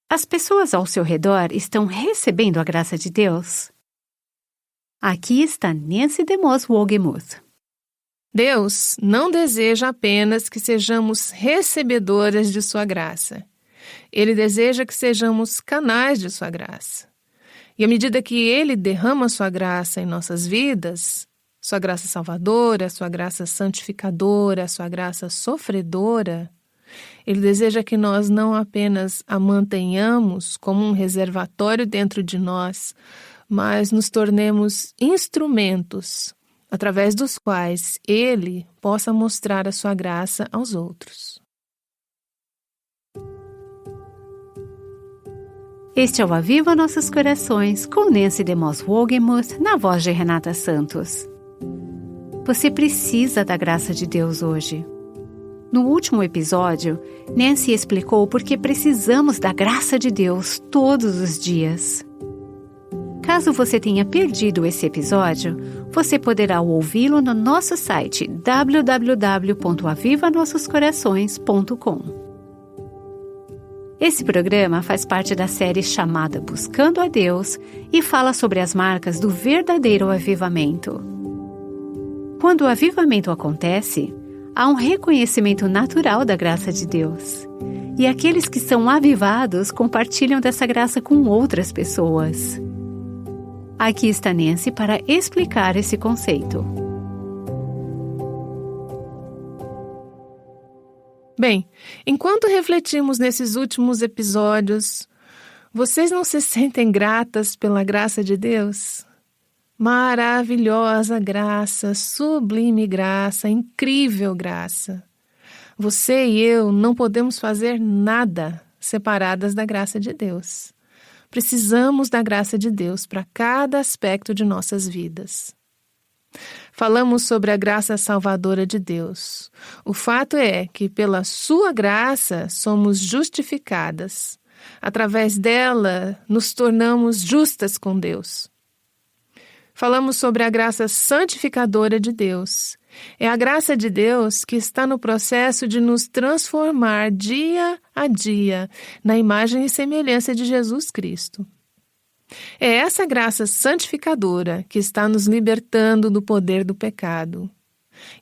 As pessoas ao seu redor estão recebendo a graça de Deus? Aqui está Nancy DeMoss Wolgemuth. Deus não deseja apenas que sejamos recebedoras de sua graça. Ele deseja que sejamos canais de sua graça. E à medida que Ele derrama sua graça em nossas vidas, sua graça salvadora, sua graça santificadora, sua graça sofredora, Ele deseja que nós não apenas a mantenhamos como um reservatório dentro de nós, mas nos tornemos instrumentos através dos quais Ele possa mostrar a sua graça aos outros. Este é o Aviva Nossos Corações, com Nancy DeMoss Wolgemuth, na voz de Renata Santos. Você precisa da graça de Deus hoje. No último episódio, Nancy explicou por que precisamos da graça de Deus todos os dias. Caso você tenha perdido esse episódio, você poderá ouvi-lo no nosso site www.avivanossoscorações.com. Esse programa faz parte da série chamada Buscando a Deus e fala sobre as marcas do verdadeiro avivamento. Quando o avivamento acontece, há um reconhecimento natural da graça de Deus. E aqueles que são avivados compartilham dessa graça com outras pessoas. Aqui está Nancy para explicar esse conceito. Bem, enquanto refletimos nesses últimos episódios, vocês não se sentem gratas pela graça de Deus? Maravilhosa graça, sublime graça, incrível graça. Você e eu não podemos fazer nada separadas da graça de Deus. Precisamos da graça de Deus para cada aspecto de nossas vidas. Falamos sobre a graça salvadora de Deus. O fato é que, pela sua graça, somos justificadas. Através dela, nos tornamos justas com Deus. Falamos sobre a graça santificadora de Deus. É a graça de Deus que está no processo de nos transformar dia a dia na imagem e semelhança de Jesus Cristo. É essa graça santificadora que está nos libertando do poder do pecado.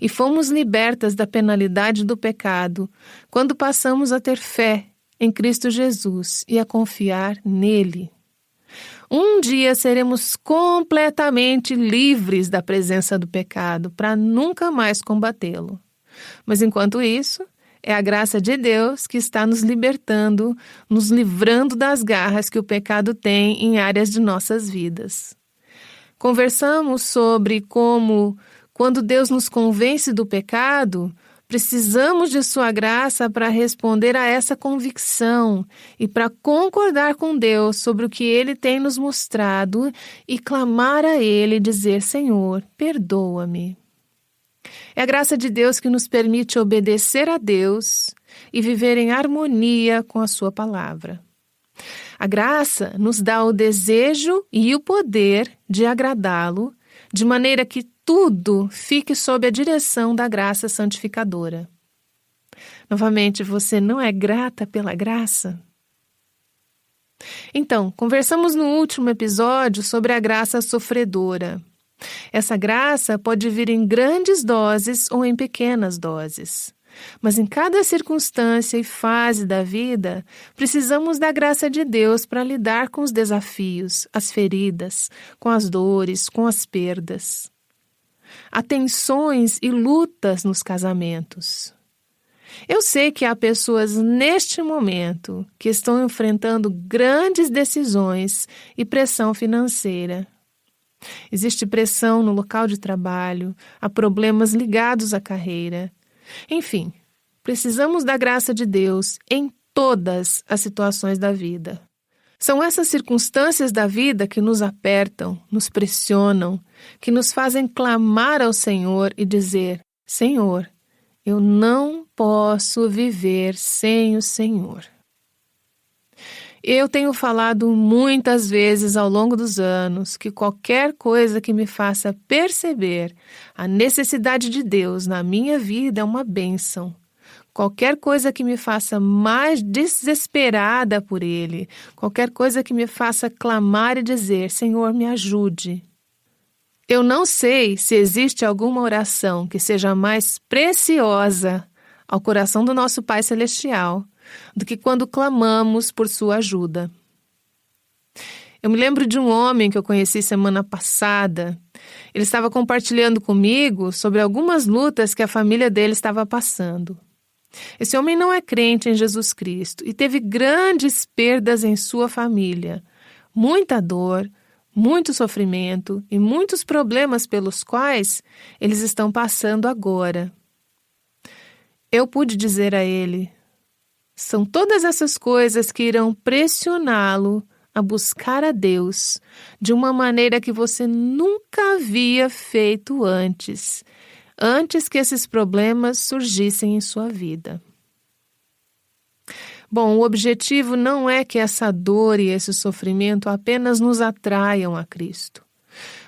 E fomos libertas da penalidade do pecado quando passamos a ter fé em Cristo Jesus e a confiar nele. Um dia seremos completamente livres da presença do pecado para nunca mais combatê-lo. Mas enquanto isso, é a graça de Deus que está nos libertando, nos livrando das garras que o pecado tem em áreas de nossas vidas. Conversamos sobre como, quando Deus nos convence do pecado, precisamos de sua graça para responder a essa convicção e para concordar com Deus sobre o que Ele tem nos mostrado e clamar a Ele e dizer: Senhor, perdoa-me. É a graça de Deus que nos permite obedecer a Deus e viver em harmonia com a sua palavra. A graça nos dá o desejo e o poder de agradá-lo, de maneira que tudo fique sob a direção da graça santificadora. Novamente, você não é grata pela graça? Então, conversamos no último episódio sobre a graça sofredora. Essa graça pode vir em grandes doses ou em pequenas doses. Mas em cada circunstância e fase da vida, precisamos da graça de Deus para lidar com os desafios, as feridas, com as dores, com as perdas. Há tensões e lutas nos casamentos. Eu sei que há pessoas neste momento que estão enfrentando grandes decisões e pressão financeira. Existe pressão no local de trabalho, há problemas ligados à carreira. Enfim, precisamos da graça de Deus em todas as situações da vida. São essas circunstâncias da vida que nos apertam, nos pressionam, que nos fazem clamar ao Senhor e dizer: Senhor, eu não posso viver sem o Senhor. Eu tenho falado muitas vezes ao longo dos anos que qualquer coisa que me faça perceber a necessidade de Deus na minha vida é uma bênção. qualquer coisa que me faça mais desesperada por Ele, qualquer coisa que me faça clamar e dizer, Senhor, me ajude. Eu não sei se existe alguma oração que seja mais preciosa ao coração do nosso Pai Celestial do que quando clamamos por sua ajuda. Eu me lembro de um homem que eu conheci semana passada. Ele estava compartilhando comigo sobre algumas lutas que a família dele estava passando. Esse homem não é crente em Jesus Cristo e teve grandes perdas em sua família, muita dor, muito sofrimento e muitos problemas pelos quais eles estão passando agora. Eu pude dizer a ele, são todas essas coisas que irão pressioná-lo a buscar a Deus de uma maneira que você nunca havia feito antes que esses problemas surgissem em sua vida. Bom, o objetivo não é que essa dor e esse sofrimento apenas nos atraiam a Cristo.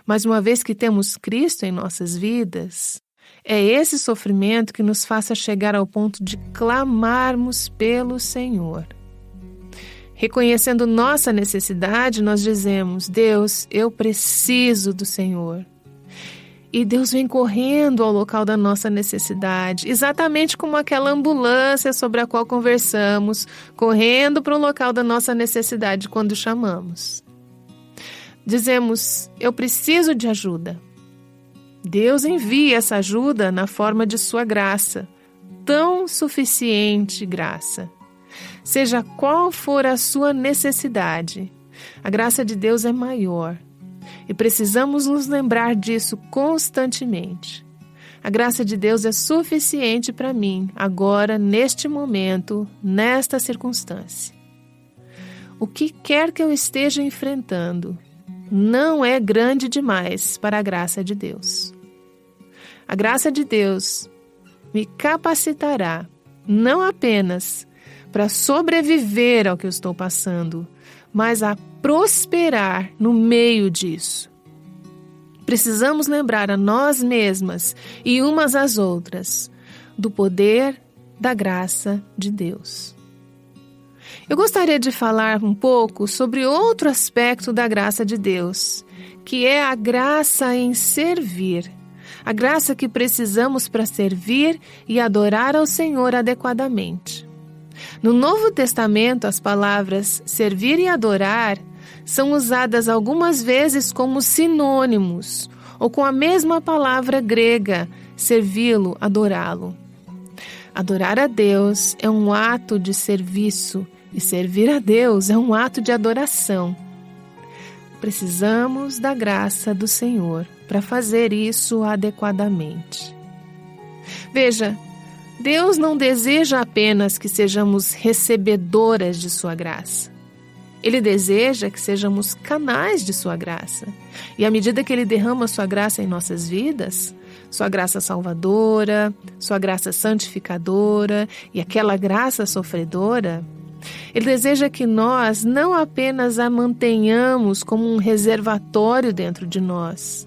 Mas uma vez que temos Cristo em nossas vidas, é esse sofrimento que nos faça chegar ao ponto de clamarmos pelo Senhor. Reconhecendo nossa necessidade, nós dizemos, Deus, eu preciso do Senhor. E Deus vem correndo ao local da nossa necessidade, exatamente como aquela ambulância sobre a qual conversamos, correndo para o local da nossa necessidade quando chamamos. Dizemos, eu preciso de ajuda. Deus envia essa ajuda na forma de sua graça, tão suficiente graça. Seja qual for a sua necessidade, a graça de Deus é maior. E precisamos nos lembrar disso constantemente. A graça de Deus é suficiente para mim, agora, neste momento, nesta circunstância. O que quer que eu esteja enfrentando, não é grande demais para a graça de Deus. A graça de Deus me capacitará, não apenas para sobreviver ao que eu estou passando, mas a prosperar no meio disso. Precisamos lembrar a nós mesmas e umas às outras do poder da graça de Deus. Eu gostaria de falar um pouco sobre outro aspecto da graça de Deus, que é a graça em servir. A graça que precisamos para servir e adorar ao Senhor adequadamente. No Novo Testamento, as palavras servir e adorar são usadas algumas vezes como sinônimos, ou com a mesma palavra grega, servi-lo, adorá-lo. Adorar a Deus é um ato de serviço, e servir a Deus é um ato de adoração. Precisamos da graça do Senhor para fazer isso adequadamente. Veja, Deus não deseja apenas que sejamos recebedoras de sua graça. Ele deseja que sejamos canais de sua graça. E à medida que Ele derrama sua graça em nossas vidas, sua graça salvadora, sua graça santificadora e aquela graça sofredora, Ele deseja que nós não apenas a mantenhamos como um reservatório dentro de nós,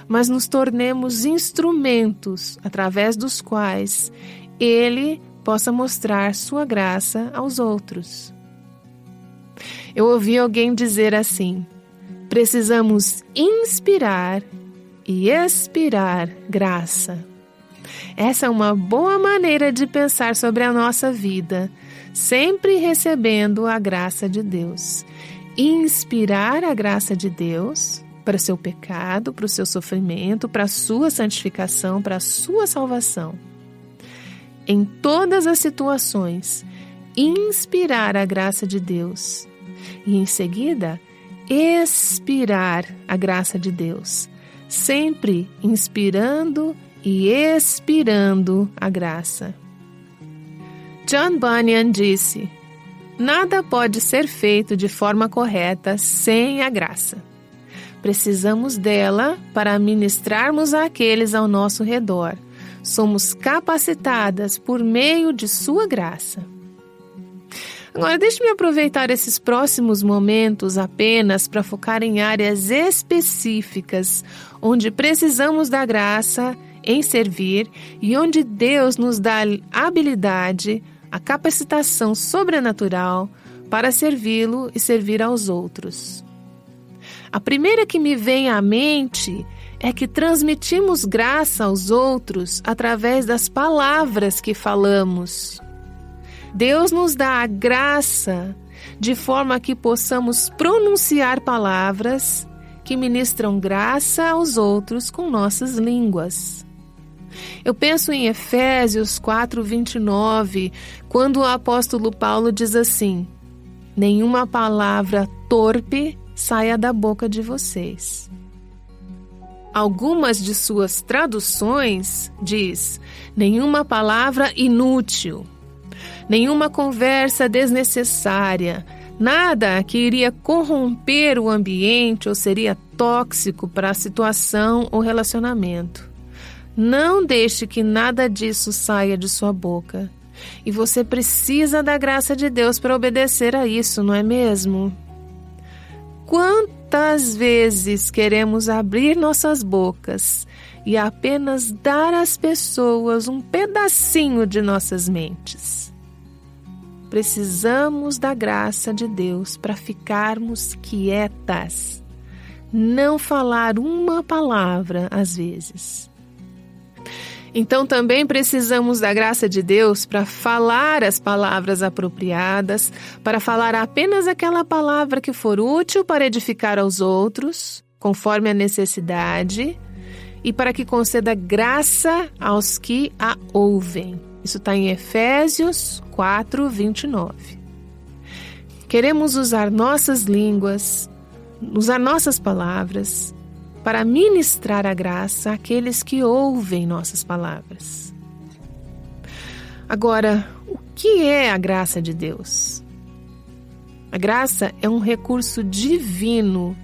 mas nos tornemos instrumentos através dos quais Ele possa mostrar sua graça aos outros. Eu ouvi alguém dizer assim, precisamos inspirar e expirar graça. Essa é uma boa maneira de pensar sobre a nossa vida, sempre recebendo a graça de Deus. Inspirar a graça de Deus para o seu pecado, para o seu sofrimento, para a sua santificação, para a sua salvação. Em todas as situações, inspirar a graça de Deus e, em seguida, expirar a graça de Deus, sempre inspirando e expirando a graça. John Bunyan disse, nada pode ser feito de forma correta sem a graça. Precisamos dela para ministrarmos àqueles ao nosso redor. Somos capacitadas por meio de sua graça. Agora, deixe-me aproveitar esses próximos momentos apenas para focar em áreas específicas onde precisamos da graça em servir e onde Deus nos dá a habilidade, a capacitação sobrenatural para servi-lo e servir aos outros. A primeira que me vem à mente é que transmitimos graça aos outros através das palavras que falamos. Deus nos dá a graça de forma que possamos pronunciar palavras que ministram graça aos outros com nossas línguas. Eu penso em Efésios 4:29, quando o apóstolo Paulo diz assim: nenhuma palavra torpe saia da boca de vocês. Algumas de suas traduções diz: nenhuma palavra inútil, nenhuma conversa desnecessária, nada que iria corromper o ambiente ou seria tóxico para a situação ou relacionamento. Não deixe que nada disso saia de sua boca. E você precisa da graça de Deus para obedecer a isso, não é mesmo? Quantas vezes queremos abrir nossas bocas e apenas dar às pessoas um pedacinho de nossas mentes? Precisamos da graça de Deus para ficarmos quietas, não falar uma palavra às vezes. Então também precisamos da graça de Deus para falar as palavras apropriadas, para falar apenas aquela palavra que for útil para edificar aos outros, conforme a necessidade, e para que conceda graça aos que a ouvem. Isso está em Efésios 4:29. Queremos usar nossas línguas, usar nossas palavras, para ministrar a graça àqueles que ouvem nossas palavras. Agora, o que é a graça de Deus? A graça é um recurso divino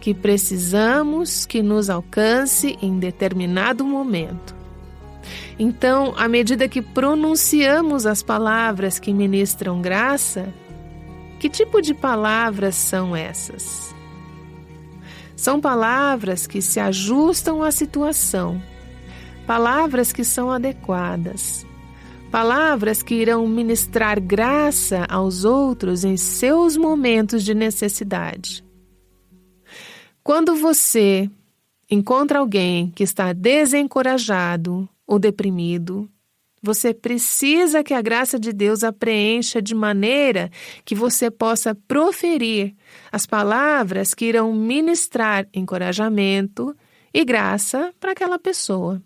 que precisamos que nos alcance em determinado momento. Então, à medida que pronunciamos as palavras que ministram graça, que tipo de palavras são essas? São palavras que se ajustam à situação, palavras que são adequadas, palavras que irão ministrar graça aos outros em seus momentos de necessidade. Quando você encontra alguém que está desencorajado ou deprimido, você precisa que a graça de Deus a preencha de maneira que você possa proferir as palavras que irão ministrar encorajamento e graça para aquela pessoa.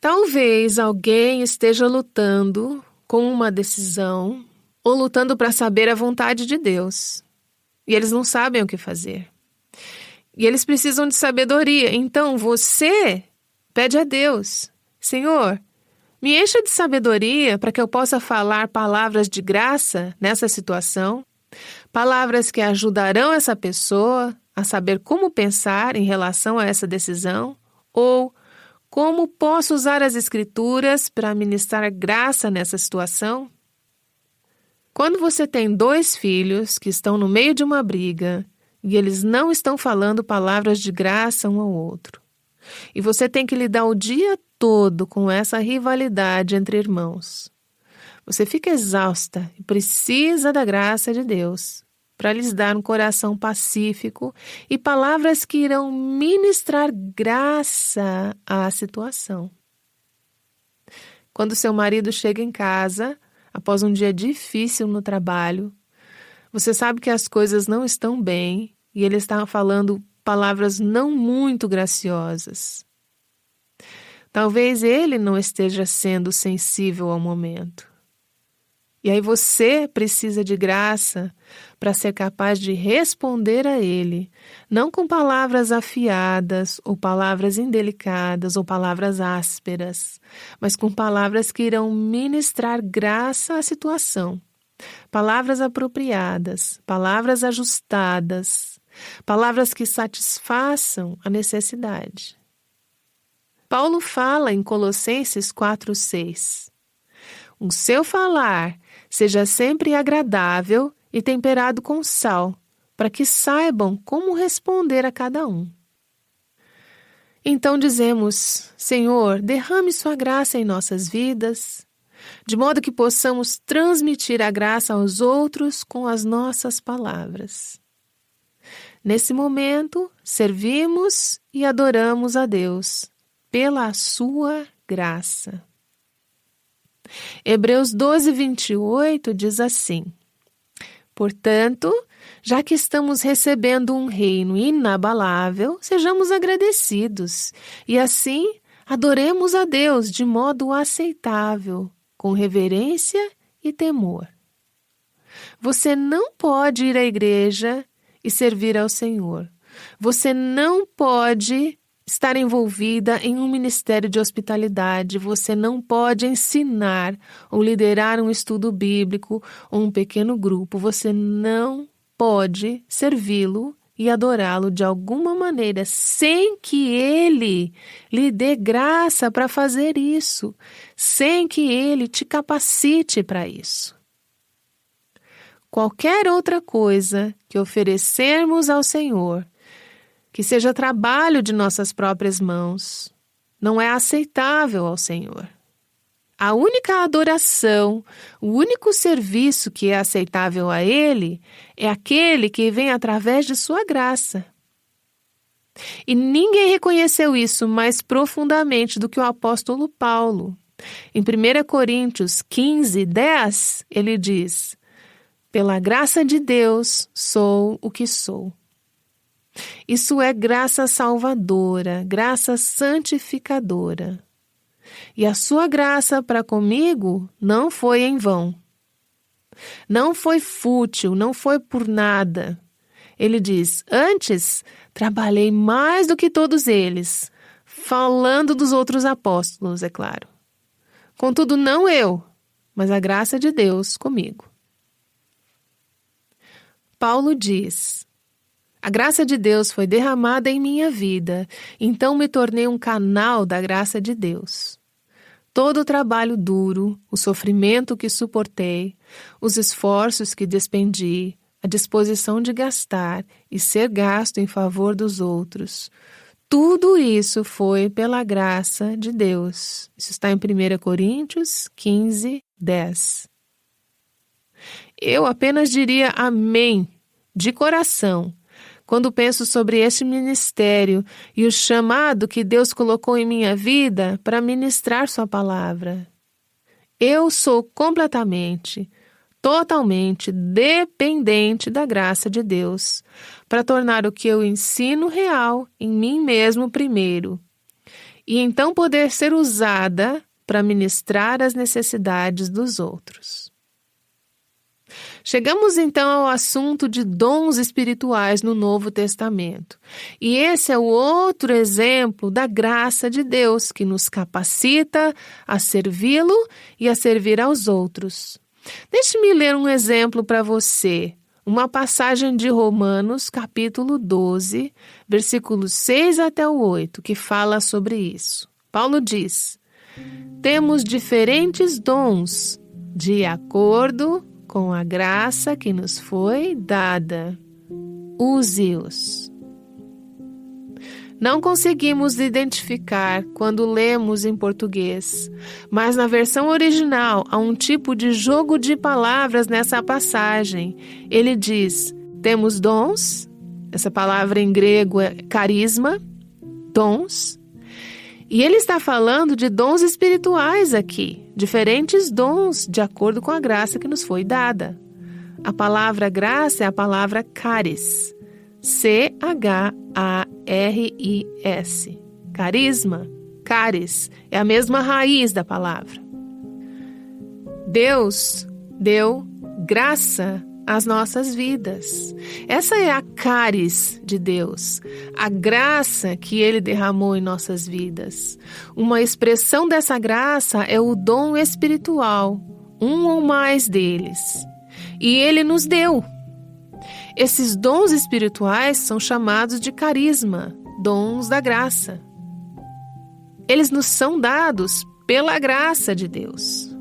Talvez alguém esteja lutando com uma decisão ou lutando para saber a vontade de Deus. E eles não sabem o que fazer. E eles precisam de sabedoria. Então você pede a Deus: Senhor, me encha de sabedoria para que eu possa falar palavras de graça nessa situação, palavras que ajudarão essa pessoa a saber como pensar em relação a essa decisão, ou como posso usar as Escrituras para ministrar graça nessa situação. Quando você tem 2 filhos que estão no meio de uma briga e eles não estão falando palavras de graça um ao outro, e você tem que lidar o dia todo com essa rivalidade entre irmãos, você fica exausta e precisa da graça de Deus para lhes dar um coração pacífico e palavras que irão ministrar graça à situação. Quando seu marido chega em casa, após um dia difícil no trabalho, você sabe que as coisas não estão bem e ele está falando palavras não muito graciosas. Talvez ele não esteja sendo sensível ao momento. E aí você precisa de graça para ser capaz de responder a ele, não com palavras afiadas, ou palavras indelicadas, ou palavras ásperas, mas com palavras que irão ministrar graça à situação. Palavras apropriadas, palavras ajustadas, palavras que satisfaçam a necessidade. Paulo fala em Colossenses 4:6. O seu falar seja sempre agradável e temperado com sal, para que saibam como responder a cada um. Então dizemos: Senhor, derrame sua graça em nossas vidas, de modo que possamos transmitir a graça aos outros com as nossas palavras. Nesse momento, servimos e adoramos a Deus pela sua graça. Hebreus 12:28 diz assim: Portanto, já que estamos recebendo um reino inabalável, sejamos agradecidos e assim adoremos a Deus de modo aceitável, com reverência e temor. Você não pode ir à igreja e servir ao Senhor. Você não pode estar envolvida em um ministério de hospitalidade. Você não pode ensinar ou liderar um estudo bíblico ou um pequeno grupo. Você não pode servi-lo e adorá-lo de alguma maneira sem que Ele lhe dê graça para fazer isso, sem que Ele te capacite para isso. Qualquer outra coisa que oferecermos ao Senhor, que seja trabalho de nossas próprias mãos, não é aceitável ao Senhor. A única adoração, o único serviço que é aceitável a Ele é aquele que vem através de sua graça. E ninguém reconheceu isso mais profundamente do que o apóstolo Paulo. Em 1 Coríntios 15:10, ele diz: Pela graça de Deus sou o que sou. Isso é graça salvadora, graça santificadora. E a sua graça para comigo não foi em vão. Não foi fútil, não foi por nada. Ele diz: antes, trabalhei mais do que todos eles, falando dos outros apóstolos, é claro. Contudo, não eu, mas a graça de Deus comigo. Paulo diz: a graça de Deus foi derramada em minha vida, então me tornei um canal da graça de Deus. Todo o trabalho duro, o sofrimento que suportei, os esforços que despendi, a disposição de gastar e ser gasto em favor dos outros, tudo isso foi pela graça de Deus. Isso está em 1 Coríntios 15:10. Eu apenas diria amém, de coração, quando penso sobre este ministério e o chamado que Deus colocou em minha vida para ministrar sua palavra. Eu sou completamente, totalmente dependente da graça de Deus para tornar o que eu ensino real em mim mesmo primeiro, e então poder ser usada para ministrar as necessidades dos outros. Chegamos então ao assunto de dons espirituais no Novo Testamento. E esse é o outro exemplo da graça de Deus que nos capacita a servi-lo e a servir aos outros. Deixe-me ler um exemplo para você. Uma passagem de Romanos, capítulo 12, versículos 6 até o 8, que fala sobre isso. Paulo diz: temos diferentes dons, de acordo com a graça que nos foi dada. Use-os. Não conseguimos identificar quando lemos em português, mas na versão original há um tipo de jogo de palavras nessa passagem. Ele diz: temos dons, essa palavra em grego é carisma, dons, e ele está falando de dons espirituais aqui, diferentes dons de acordo com a graça que nos foi dada. A palavra graça é a palavra charis, C-H-A-R-I-S. Carisma, charis, é a mesma raiz da palavra. Deus deu graça às nossas vidas. Essa é a charis de Deus, a graça que Ele derramou em nossas vidas. Uma expressão dessa graça é o dom espiritual, um ou mais deles. E Ele nos deu. Esses dons espirituais são chamados de carisma, dons da graça. Eles nos são dados pela graça de Deus.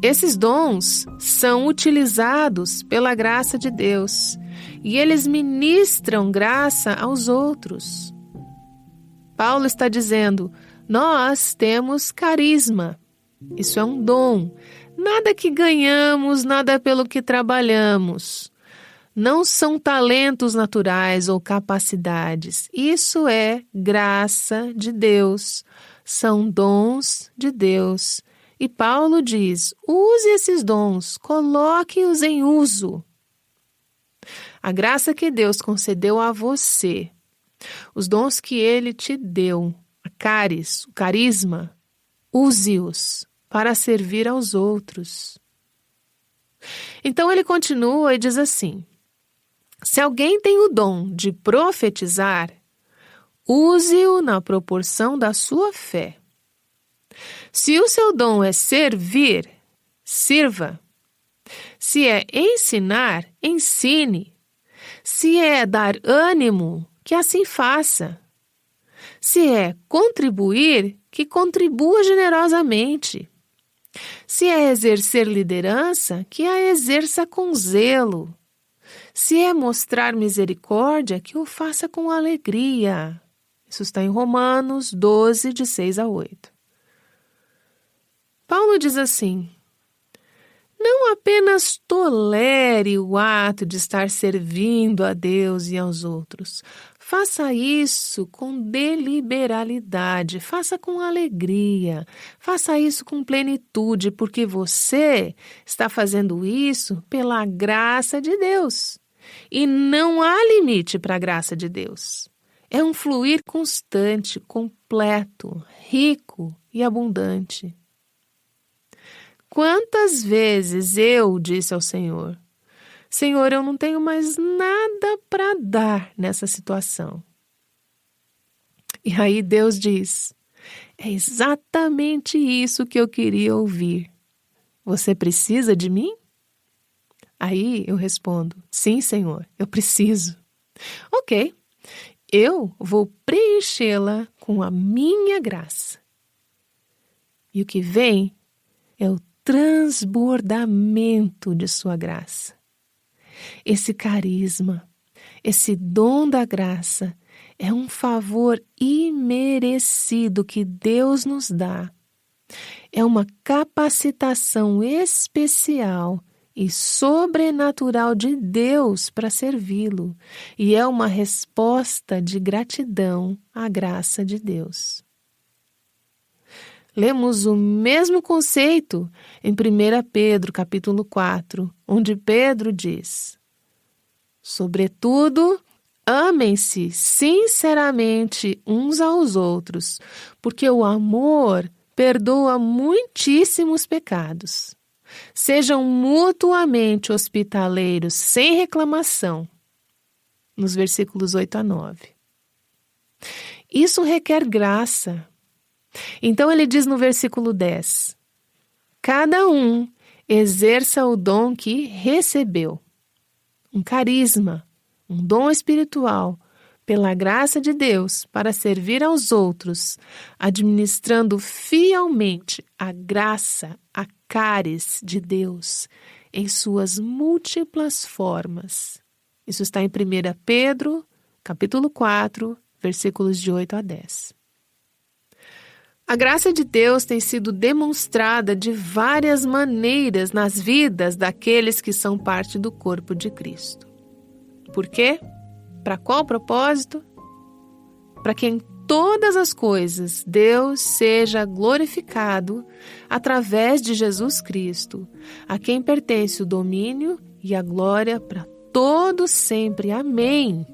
Esses dons são utilizados pela graça de Deus e eles ministram graça aos outros. Paulo está dizendo, nós temos carisma. Isso é um dom. Nada que ganhamos, nada pelo que trabalhamos. Não são talentos naturais ou capacidades. Isso é graça de Deus. São dons de Deus. E Paulo diz, use esses dons, coloque-os em uso. A graça que Deus concedeu a você, os dons que Ele te deu, a caris, o carisma, use-os para servir aos outros. Então ele continua e diz assim, se alguém tem o dom de profetizar, use-o na proporção da sua fé. Se o seu dom é servir, sirva. Se é ensinar, ensine. Se é dar ânimo, que assim faça. Se é contribuir, que contribua generosamente. Se é exercer liderança, que a exerça com zelo. Se é mostrar misericórdia, que o faça com alegria. Isso está em Romanos 12, de 6 a 8. Paulo diz assim, não apenas tolere o ato de estar servindo a Deus e aos outros. Faça isso com deliberalidade, faça com alegria, faça isso com plenitude, porque você está fazendo isso pela graça de Deus. E não há limite para a graça de Deus. É um fluir constante, completo, rico e abundante. Quantas vezes eu disse ao Senhor, Senhor, eu não tenho mais nada para dar nessa situação. E aí Deus diz, é exatamente isso que eu queria ouvir. Você precisa de mim? Aí eu respondo, sim, Senhor, eu preciso. Ok, eu vou preenchê-la com a minha graça. E o que vem é o transbordamento de sua graça. Esse carisma, esse dom da graça é um favor imerecido que Deus nos dá. É uma capacitação especial e sobrenatural de Deus para servi-lo. E é uma resposta de gratidão à graça de Deus. Lemos o mesmo conceito em 1 Pedro, capítulo 4, onde Pedro diz, sobretudo, amem-se sinceramente uns aos outros, porque o amor perdoa muitíssimos pecados. Sejam mutuamente hospitaleiros sem reclamação, nos versículos 8 a 9. Isso requer graça. Então ele diz no versículo 10, cada um exerça o dom que recebeu, um carisma, um dom espiritual, pela graça de Deus, para servir aos outros, administrando fielmente a graça, a caris de Deus, em suas múltiplas formas. Isso está em 1 Pedro, capítulo 4, versículos de 8 a 10. A graça de Deus tem sido demonstrada de várias maneiras nas vidas daqueles que são parte do corpo de Cristo. Por quê? Para qual propósito? Para que em todas as coisas Deus seja glorificado através de Jesus Cristo, a quem pertence o domínio e a glória para todos sempre. Amém.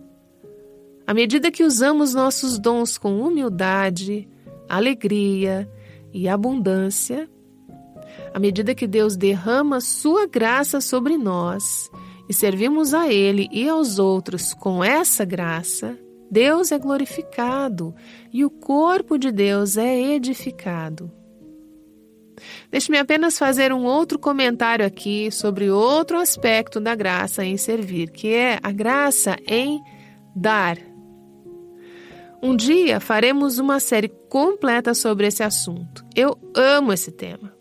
À medida que usamos nossos dons com humildade, alegria e abundância, à medida que Deus derrama sua graça sobre nós e servimos a Ele e aos outros com essa graça, Deus é glorificado e o corpo de Deus é edificado. Deixe-me apenas fazer um outro comentário aqui sobre outro aspecto da graça em servir, que é a graça em dar. Um dia faremos uma série completa sobre esse assunto. Eu amo esse tema.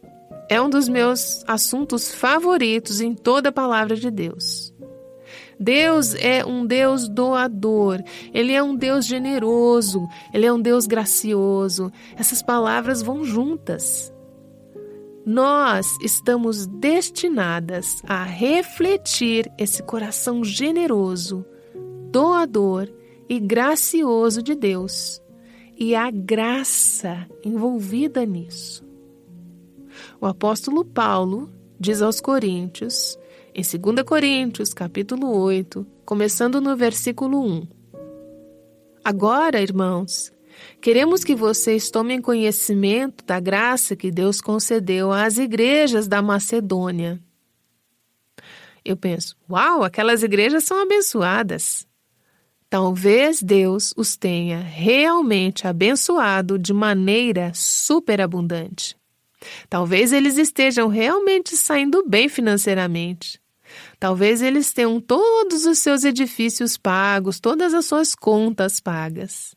É um dos meus assuntos favoritos em toda a palavra de Deus. Deus é um Deus doador, Ele é um Deus generoso, Ele é um Deus gracioso. Essas palavras vão juntas. Nós estamos destinadas a refletir esse coração generoso, doador e gracioso de Deus e a graça envolvida nisso. O apóstolo Paulo diz aos Coríntios, em 2 Coríntios, capítulo 8, começando no versículo 1. Agora, irmãos, queremos que vocês tomem conhecimento da graça que Deus concedeu às igrejas da Macedônia. Eu penso, uau, aquelas igrejas são abençoadas. Talvez Deus os tenha realmente abençoado de maneira superabundante. Talvez eles estejam realmente saindo bem financeiramente. Talvez eles tenham todos os seus edifícios pagos, todas as suas contas pagas.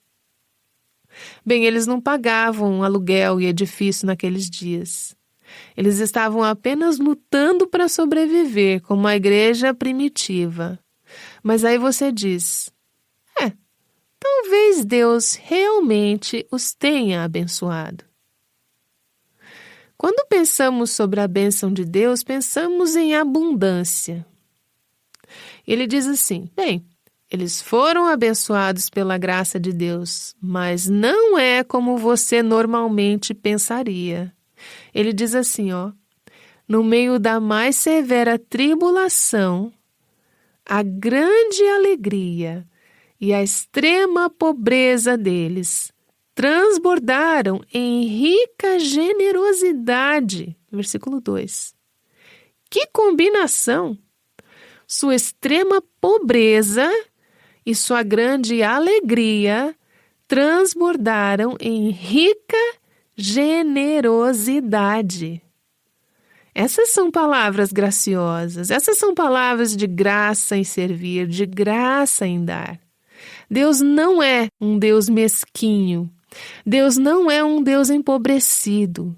Bem, eles não pagavam aluguel e edifício naqueles dias. Eles estavam apenas lutando para sobreviver como a igreja primitiva. Mas aí você diz, talvez Deus realmente os tenha abençoado. Quando pensamos sobre a bênção de Deus, pensamos em abundância. Ele diz assim, eles foram abençoados pela graça de Deus, mas não é como você normalmente pensaria. Ele diz assim, no meio da mais severa tribulação, a grande alegria e a extrema pobreza deles transbordaram em rica generosidade. Versículo 2. Que combinação! Sua extrema pobreza e sua grande alegria transbordaram em rica generosidade. Essas são palavras graciosas, essas são palavras de graça em servir, de graça em dar. Deus não é um Deus mesquinho. Deus não é um Deus empobrecido.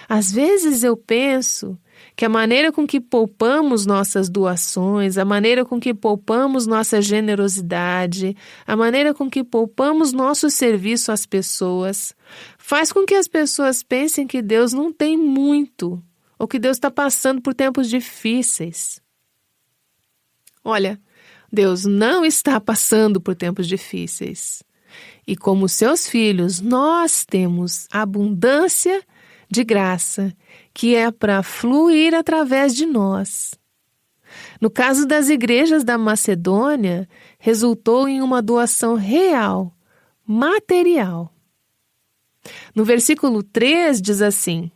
Às vezes eu penso que a maneira com que poupamos nossas doações, a maneira com que poupamos nossa generosidade, a maneira com que poupamos nosso serviço às pessoas, faz com que as pessoas pensem que Deus não tem muito, ou que Deus está passando por tempos difíceis. Olha, Deus não está passando por tempos difíceis. E como seus filhos, nós temos abundância de graça, que é para fluir através de nós. No caso das igrejas da Macedônia, resultou em uma doação real, material. No versículo 3 diz assim,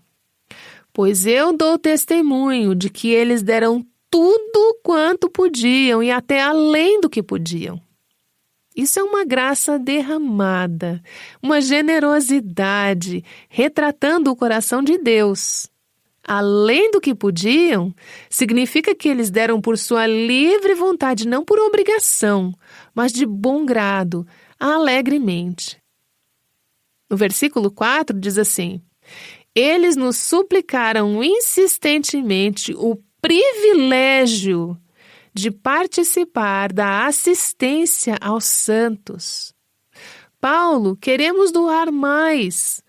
pois eu dou testemunho de que eles deram tudo quanto podiam e até além do que podiam. Isso é uma graça derramada, uma generosidade, retratando o coração de Deus. Além do que podiam, significa que eles deram por sua livre vontade, não por obrigação, mas de bom grado, alegremente. No versículo 4 diz assim, eles nos suplicaram insistentemente o privilégio de participar da assistência aos santos. Paulo, queremos doar mais.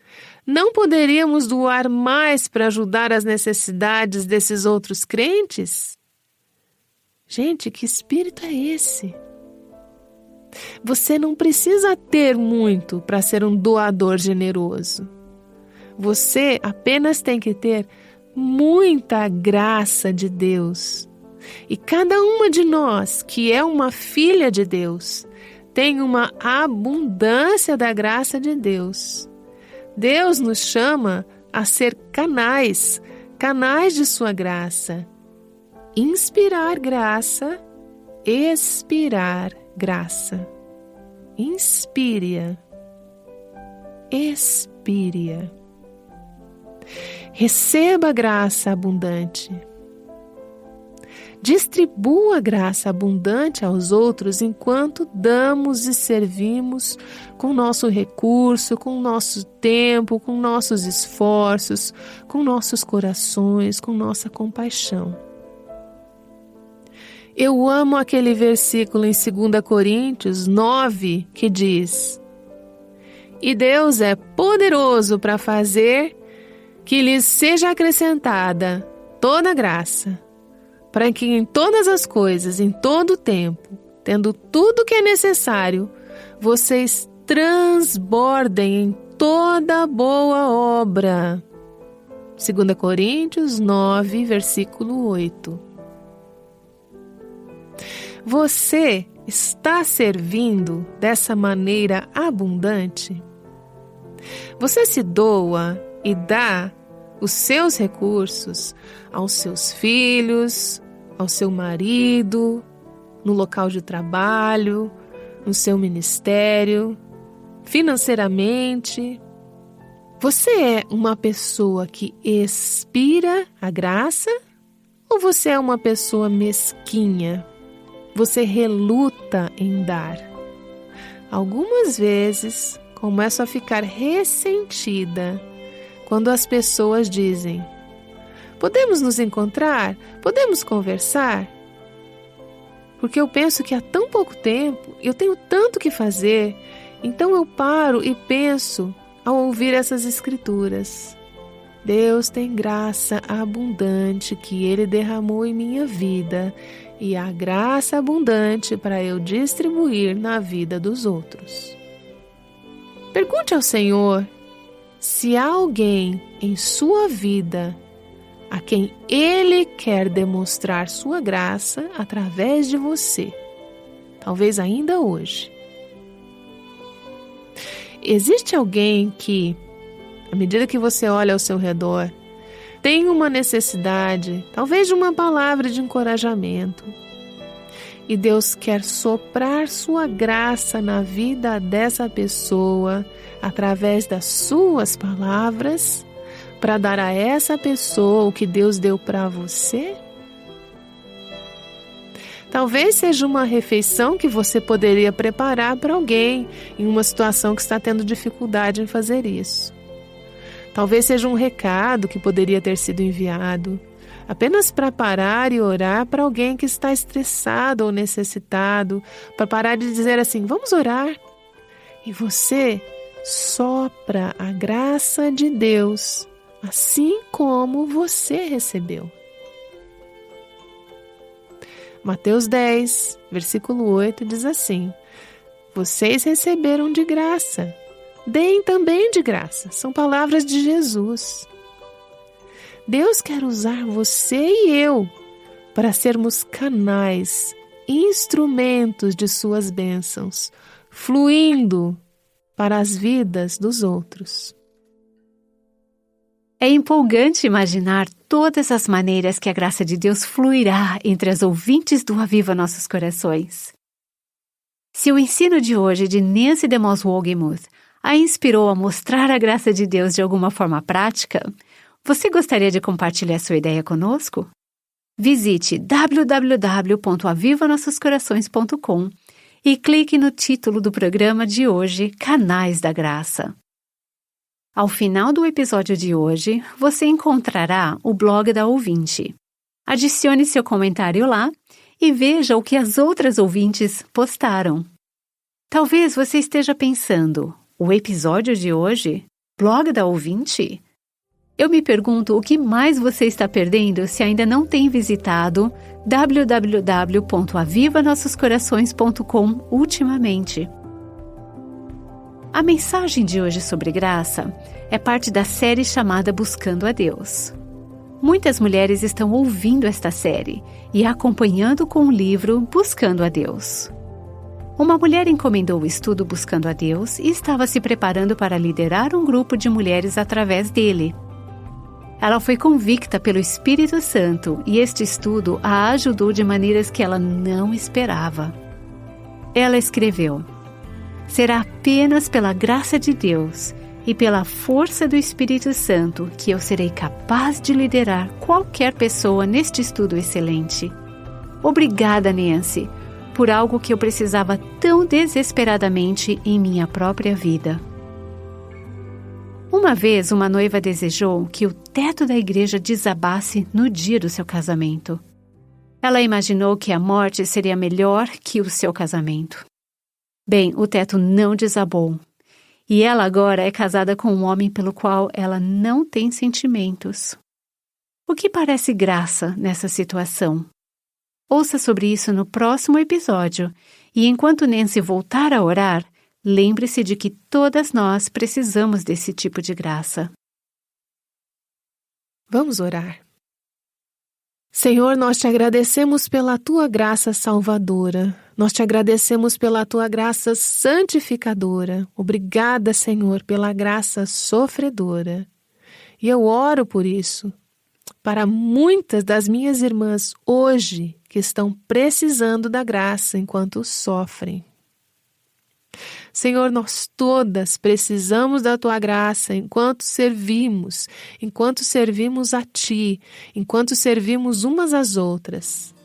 Não poderíamos doar mais para ajudar as necessidades desses outros crentes? Gente, que espírito é esse? Você não precisa ter muito para ser um doador generoso. Você apenas tem que ter muita graça de Deus. E cada uma de nós, que é uma filha de Deus, tem uma abundância da graça de Deus. Deus nos chama a ser canais de sua graça. Inspirar graça, expirar graça. Inspire-a, expire-a. Receba a graça abundante. Distribua a graça abundante aos outros enquanto damos e servimos com nosso recurso, com nosso tempo, com nossos esforços, com nossos corações, com nossa compaixão. Eu amo aquele versículo em 2 Coríntios 9 que diz: E Deus é poderoso para fazer que lhes seja acrescentada toda graça, para que em todas as coisas, em todo o tempo, tendo tudo que é necessário, vocês transbordem em toda boa obra. 2 Coríntios 9, versículo 8. Você está servindo dessa maneira abundante? Você se doa e dá os seus recursos aos seus filhos, ao seu marido, no local de trabalho, no seu ministério, financeiramente? Você é uma pessoa que expira a graça ou você é uma pessoa mesquinha? Você reluta em dar. Algumas vezes começo a ficar ressentida quando as pessoas dizem: podemos nos encontrar? Podemos conversar? Porque eu penso que há tão pouco tempo eu tenho tanto que fazer, então eu paro e penso ao ouvir essas escrituras. Deus tem graça abundante que Ele derramou em minha vida e a graça abundante para eu distribuir na vida dos outros. Pergunte ao Senhor se há alguém em sua vida a quem Ele quer demonstrar sua graça através de você, talvez ainda hoje. Existe alguém que, à medida que você olha ao seu redor, tem uma necessidade, talvez de uma palavra de encorajamento, e Deus quer soprar sua graça na vida dessa pessoa através das suas palavras para dar a essa pessoa o que Deus deu para você? Talvez seja uma refeição que você poderia preparar para alguém em uma situação que está tendo dificuldade em fazer isso. Talvez seja um recado que poderia ter sido enviado, apenas para parar e orar para alguém que está estressado ou necessitado, para parar de dizer assim: vamos orar. E você sopra a graça de Deus, assim como você recebeu. Mateus 10, versículo 8 diz assim: vocês receberam de graça, deem também de graça. São palavras de Jesus. Deus quer usar você e eu para sermos canais, instrumentos de suas bênçãos, fluindo para as vidas dos outros. É empolgante imaginar todas as maneiras que a graça de Deus fluirá entre as ouvintes do Aviva Nossos Corações. Se o ensino de hoje de Nancy DeMoss Wolgemuth a inspirou a mostrar a graça de Deus de alguma forma prática, você gostaria de compartilhar sua ideia conosco? Visite www.avivanossoscorações.com e clique no título do programa de hoje, Canais da Graça. Ao final do episódio de hoje, você encontrará o blog da ouvinte. Adicione seu comentário lá e veja o que as outras ouvintes postaram. Talvez você esteja pensando: o episódio de hoje? Blog da ouvinte? Eu me pergunto o que mais você está perdendo se ainda não tem visitado www.avivanossoscorações.com ultimamente. A mensagem de hoje sobre graça é parte da série chamada Buscando a Deus. Muitas mulheres estão ouvindo esta série e acompanhando com o livro Buscando a Deus. Uma mulher encomendou o estudo Buscando a Deus e estava se preparando para liderar um grupo de mulheres através dele. Ela foi convicta pelo Espírito Santo e este estudo a ajudou de maneiras que ela não esperava. Ela escreveu: será apenas pela graça de Deus e pela força do Espírito Santo que eu serei capaz de liderar qualquer pessoa neste estudo excelente. Obrigada, Nancy, por algo que eu precisava tão desesperadamente em minha própria vida. Uma vez, uma noiva desejou que o teto da igreja desabasse no dia do seu casamento. Ela imaginou que a morte seria melhor que o seu casamento. Bem, o teto não desabou. E ela agora é casada com um homem pelo qual ela não tem sentimentos. O que parece graça nessa situação? Ouça sobre isso no próximo episódio. E enquanto Nancy voltar a orar, lembre-se de que todas nós precisamos desse tipo de graça. Vamos orar. Senhor, nós te agradecemos pela tua graça salvadora. Nós te agradecemos pela tua graça santificadora. Obrigada, Senhor, pela graça sofredora. E eu oro por isso, para muitas das minhas irmãs hoje que estão precisando da graça enquanto sofrem. Senhor, nós todas precisamos da Tua graça enquanto servimos a Ti, enquanto servimos umas às outras.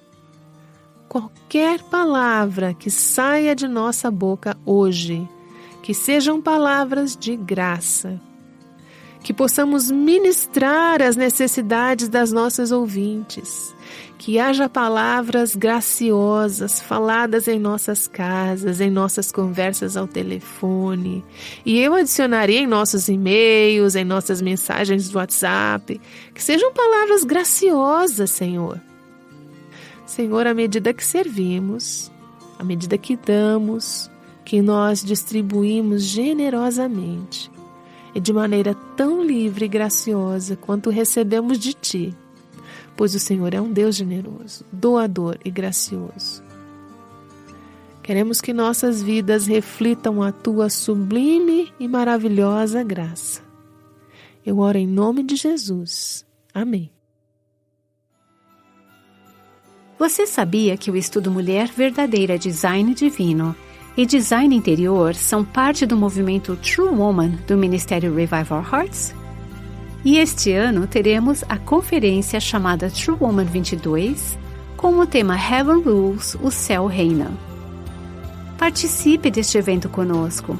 Qualquer palavra que saia de nossa boca hoje, que sejam palavras de graça, que possamos ministrar as necessidades das nossas ouvintes, que haja palavras graciosas faladas em nossas casas, em nossas conversas ao telefone, e eu adicionaria em nossos e-mails, em nossas mensagens do WhatsApp, que sejam palavras graciosas, Senhor. Senhor, à medida que servimos, à medida que damos, que nós distribuímos generosamente, e de maneira tão livre e graciosa quanto recebemos de Ti, pois o Senhor é um Deus generoso, doador e gracioso. Queremos que nossas vidas reflitam a Tua sublime e maravilhosa graça. Eu oro em nome de Jesus. Amém. Você sabia que o estudo Mulher Verdadeira Design Divino e Design Interior são parte do movimento True Woman do Ministério Revive Our Hearts? E este ano teremos a conferência chamada True Woman 22, com o tema Heaven Rules, o Céu Reina. Participe deste evento conosco.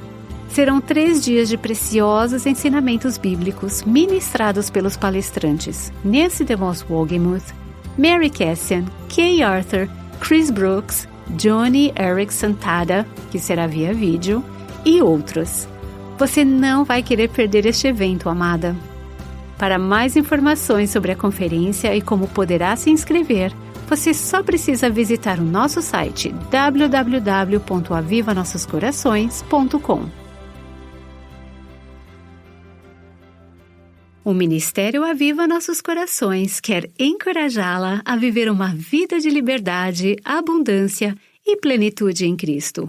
Serão 3 dias de preciosos ensinamentos bíblicos ministrados pelos palestrantes Nancy DeMoss Wogemuth, Mary Cassian, Kay Arthur, Chris Brooks, Johnny Erickson Tada, que será via vídeo, e outros. Você não vai querer perder este evento, amada. Para mais informações sobre a conferência e como poderá se inscrever, você só precisa visitar o nosso site www.avivanossoscorações.com. O Ministério Aviva Nossos Corações quer encorajá-la a viver uma vida de liberdade, abundância e plenitude em Cristo.